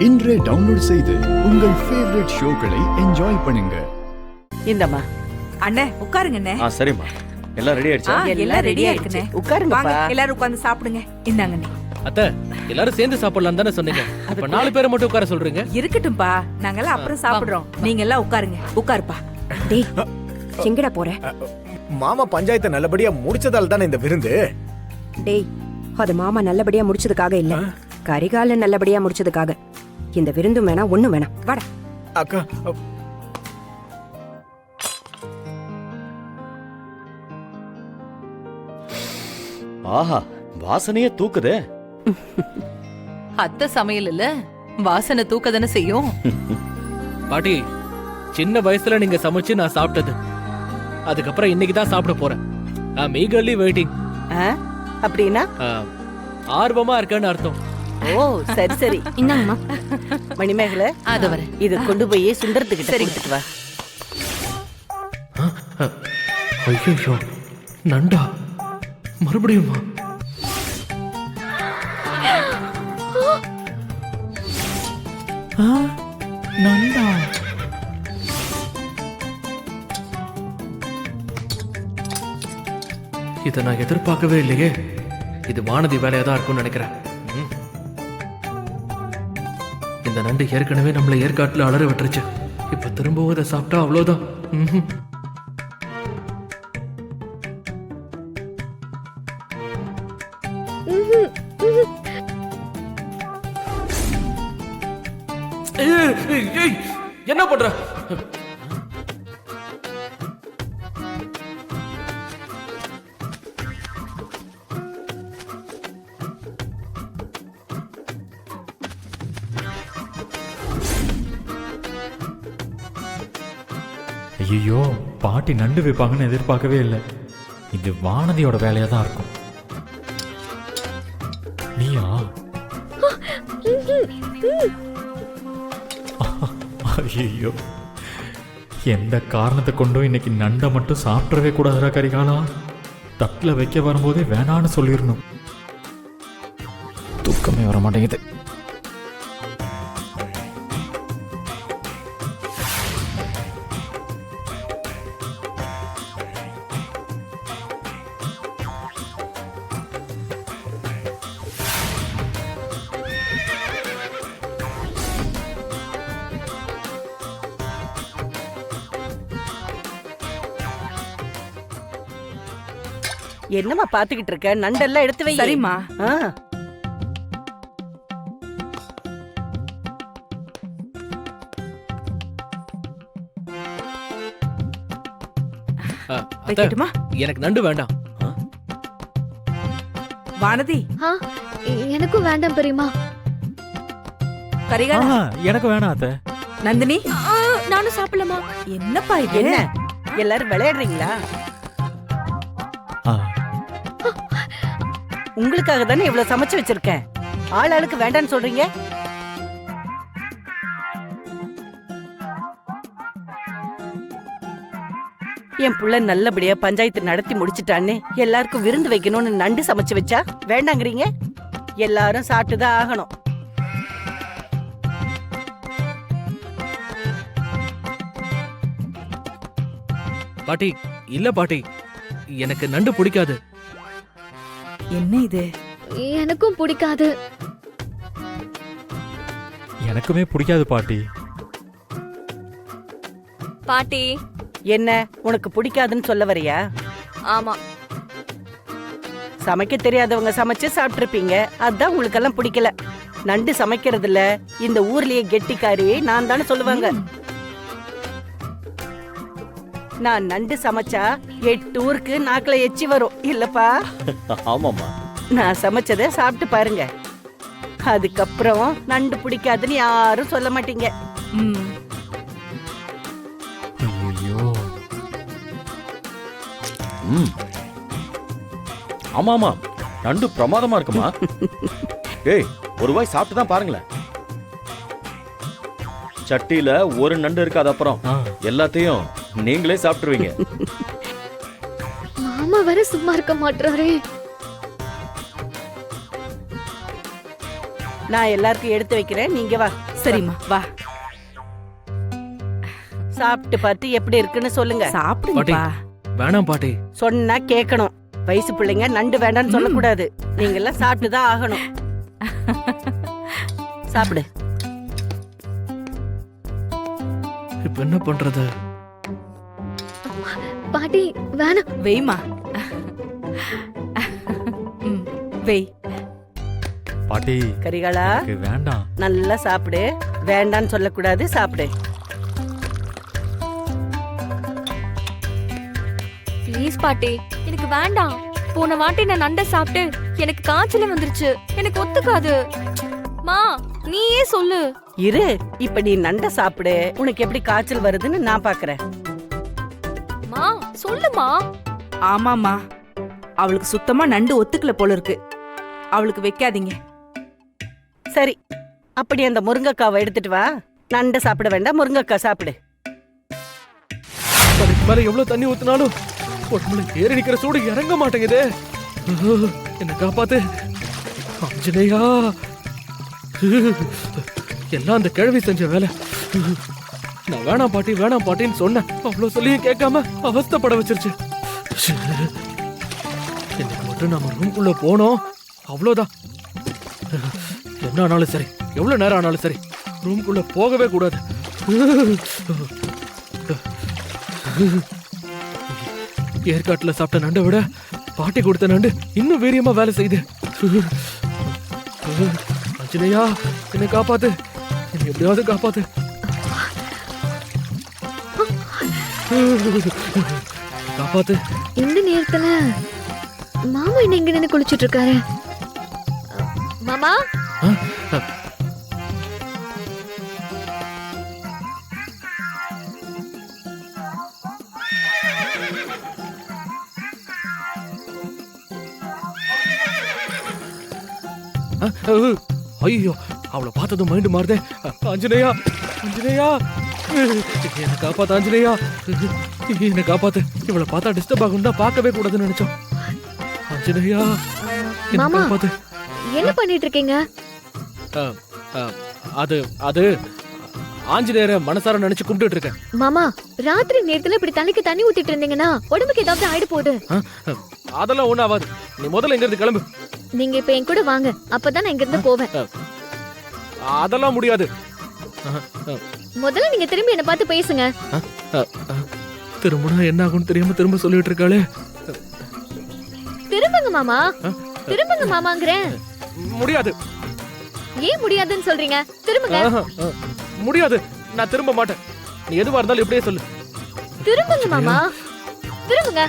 இன்றே டவுன்லோட் செய்து உங்கள் ஃபேவரட் ஷோக்களை என்ஜாய் பண்ணுங்க. இந்தம்மா. அண்ணே உட்காருங்க அண்ணே. சரிம்மா. எல்லாம் ரெடி ஆயிடுச்சா? எல்லாம் ரெடி ஆயிடுச்சுனே. உட்காருங்க. வாங்க எல்லாரும் உட்கார்ந்து சாப்பிடுங்க. இந்தாங்க அண்ணே. அத்தை, எல்லாரும் சேர்ந்து சாப்பிடலாம் தானே சொன்னீங்க. அப்ப 4 பேரை மட்டும் உட்கார சொல்றீங்க. இருக்கட்டும்பா, நாங்கெல்லாம் அப்புறம் சாப்பிடுறோம். நீங்க எல்லாம் உட்காருங்க. உட்காருப்பா. டேய், எங்கடா போற? மாமா பஞ்சாயத்தை நல்லபடியா முடிச்சதால தானே இந்த விருந்து. டேய், அது மாமா நல்லபடியா முடிச்சதுக்காக இல்ல, கரிகாலன் நல்லபடியா முடிச்சதுக்காக. இந்த விருந்தும் வேணாம், ஒண்ணும் வேணாம். வாடா. அக்கா, ஆஹா, வாசனையே தூக்குதே. அத்தை சமையல் இல்ல, வாசனை தூக்கதானே செய்யும். பாட்டி, சின்ன வயசுல நீங்க சமைச்சு நான் சாப்பிட்டது. அதுக்கப்புறம் இன்னைக்கு தான் சாப்பிட போறேன். I'm eagerly waiting. அப்படின்னா ஆர்வமா இருக்கேன்னு அர்த்தம். ஓ, சரி சரி. இந்தாங்கம்மா. மணிமேகலை, அது வர இது கொண்டு போய் சுந்தரத்துக்கிட்ட கொடுத்துட்டு வா. ஐயோ, நண்டா மறுபடியுமா? நண்டா? இதை நான் எதிர்பார்க்கவே இல்லையே. இது வானதி வேலையா தான் இருக்கும்னு நினைக்கிறேன். இந்த நண்டு ஏற்கனவே நம்மளை ஏற்காட்டுல அலற விட்டுருச்சு. இப்ப திரும்பவும் இதை சாப்பிட்டா அவ்வளவுதான். என்ன பண்ற? ஐயோ, பாட்டி நண்டு வைப்பாங்கன்னு எதிர்பார்க்கவே இல்லை. இது வானதியோட வேலையா தான் இருக்கும். நீயா? ஐயோ, எந்த காரணத்தை கொண்டும் இன்னைக்கு நண்டை மட்டும் சாப்பிடவே கூடாதுரா கரிகாலா. தட்டில் வைக்க வரும்போதே வேணான்னு சொல்லிடணும். தூக்கமே வர மாட்டேங்குது. என்னம்மா பாத்துக்கிட்டு இருக்க? நண்டெல்லாம் எடுத்து வை. சரிம்மா. வைக்கட்டுமா? எனக்கு நண்டு வேண்டாம். வானதி, எனக்கும் வேண்டாம் பெரியமா. கரிகாலா, எனக்கு வேணாம் அத்தை. நந்தினி, நானும் சாப்பிடலாமா? என்னப்பா இது? என்ன எல்லாரும் விளையாடுறீங்களா? உங்களுக்காக தானே இவ்வளவு சமைச்சு வச்சிருக்கேன். ஆள் ஆளுக்கு வேண்டான்னு சொல்றீங்க. என் புள்ள நல்லபடியா பஞ்சாயத்து நடத்தி முடிச்சிட்டான்னு எல்லாருக்கும் விருந்து வைக்கணும்னு நண்டு சமைச்சு வச்சா வேண்டாங்கிறீங்க. எல்லாரும் சாப்பிட்டுதான் ஆகணும். பாட்டி, இல்ல பாட்டி, எனக்கு நண்டு பிடிக்காது. என்ன இது? எனக்கும் பிடிக்காது. எனக்குமே பிடிக்காது பாட்டி. பாட்டி, என்ன உனக்கு பிடிக்காதுன்னு சொல்ல வரியா? ஆமா, சமைக்க தெரியாதவங்க சமைச்சு சாப்பிட்டுருப்பீங்க. அதான் உங்களுக்கெல்லாம் பிடிக்கல. நண்டு சமைக்கிறதுல இந்த ஊர்லயே கெட்டிக்காரி நான் தானே சொல்லுவாங்க. நான் நண்டு சமைச்சா 8 ஊருக்கு நாக்குல எச்சி வரும் இல்லப்பா? ஆமாமா. நான் சமைச்சதை சாப்பிட்டு பாருங்க. அதுக்கப்புறம் நண்டு பிடிக்காதுன்னு யாரும் சொல்ல மாட்டீங்க. ஐயோ. ஆமாமா, நண்டு பிரமாதமா இருக்குமா? ஏய், ஒரு வாய் சாப்பிட்டு தான் பாருங்களேன். சட்டியில ஒரு நண்டு இருக்காது, அப்புறம் எல்லாத்தையும் நீங்களே சாப்பிட்டுருவீங்க. மாமா வர சும்மா இருக்க மாட்டாரே. நான் எல்லாருக்கும் எடுத்து வைக்கிறேன், நீங்க வா. சரிம்மா வா சாப்பிட்டு பார்த்து எப்படி இருக்குன்னு சொல்லுங்க. சாப்பிடுங்கப்பா. வேணாம் பாட்டி. சொன்னா கேட்கணும். வயசு பிள்ளைங்க நண்டு வேண்டாம்னு சொல்லக்கூடாது. நீங்க எல்லாம் சாப்பிட்டு தான் ஆகணும். சாப்பிடு. இப்ப என்ன பண்றது? பாட்டி வேணாம். வெய்மா. ம், வெய். பாட்டி கரிகாலா, எனக்கு வேண்டாம். நல்லா சாப்பிடு. வேண்டான்னு சொல்லக்கூடாது, சாப்பிடு. ப்ளீஸ் பாட்டி, எனக்கு வேண்டாம். போன வாட்டி நான் நண்டை சாப்பிட்டு எனக்கு காய்ச்சல் வந்துருச்சு. எனக்கு ஒத்துக்காது. மா நீயே சொல்லு. இரு, இப்ப நீ நண்டை சாப்பிடு. உனக்கு எப்படி காய்ச்சல் வருதுன்னு நான் பாக்குறேன். மா சொல்லுமா. ஆமாம்மா, அவளுக்கு சுத்தமா நண்டு ஒத்துக்கல போல இருக்கு. அவளுக்கு வைக்காதீங்க. சரி, அப்படி அந்த முருங்கைக்காவை எடுத்துட்டு வா. நண்டை சாப்பிட வேண்டாம், முருங்கைக்காய் சாப்பிடு. அதுக்கு மேல எவ்வளவு தண்ணி ஊத்தினாலும் உடம்புல ஏறி நிக்கிற சூடு இறங்க மாட்டேங்குதே. என்ன காப்பாத்து ஆஞ்சநேயா. எல்லாம் அந்த கிழவி செஞ்ச வேலை. நான் வேணாம் பாட்டி வேணாம் பாட்டின்னு சொன்னேன். அவ்வளவு சொல்லியும் கேட்காம அவஸ்தைப்பட வச்சிருச்சு. இன்னைக்கு மட்டும் நம்ம ரூம்குள்ள போனோம், அவ்வளவுதான். என்ன ஆனாலும் சரி, எவ்வளவு நேரம் ஆனாலும் சரி, ரூம்குள்ள போகவே கூடாது. ஏற்காட்டுல சாப்பிட்ட நண்டை விட பாட்டி கொடுத்த நண்டு இன்னும் வீரியமா வேலை செய்யுது. அஞ்சனையா, என்னை காப்பாத்து, என்னை எப்படியாவது காப்பாத்து. காப்பாத்து. இந்த நேரத்துல மாமா என்ன இங்க நின்னு குளிச்சிட்டு இருக்காரு? மாமா ஐயோ, அவளை பார்த்ததும் மைண்டு மாறுதே. அஞ்சனையா, அஞ்சனையா, என்ன காப்பாத்து அஞ்சனையா, என்ன காப்பாத்து. இவளை பார்த்தா டிஸ்டர்ப் ஆகும் தான் பார்க்கவே கூடாதுன்னு நினைச்சோம். அஞ்சனையா, என்ன மாமா. காப்பாத்து. என்ன பண்ணிட்டு இருக்கீங்க? அது அது ஆஞ்சநேயரை மனசார நினைச்சு கும்பிட்டு இருக்கேன். மாமா, ராத்திரி நேரத்துல இப்படி தலைக்கு தண்ணி ஊத்திட்டு இருந்தீங்கன்னா உடம்புக்கு ஏதாவது ஆயிடு போகுது. அதெல்லாம் ஒண்ணும் ஆகாது. நீ முதல்ல இங்க இருந்து கிளம்பு. நீங்க இப்ப என் கூட வாங்க, அப்பதான் நான் இங்க இருந்து போவேன். அதெல்லாம் முடியாது. முதல்ல நீங்க திரும்பி என்ன பார்த்து பேசுங்க. திரும்பினா என்ன ஆகும்னு தெரியாம திரும்ப சொல்லிட்டு இருக்காளே. திரும்புங்க மாமா, திரும்புங்க மாமாங்கிறேன். முடியாது. ஏன் முடியாதுன்னு சொல்றீங்க? திரும்புங்க. முடியாது, நான் திரும்ப மாட்டேன். நீ எதுவா இருந்தாலும் இப்படியே சொல்லு. திரும்புங்க மாமா, திரும்புங்க.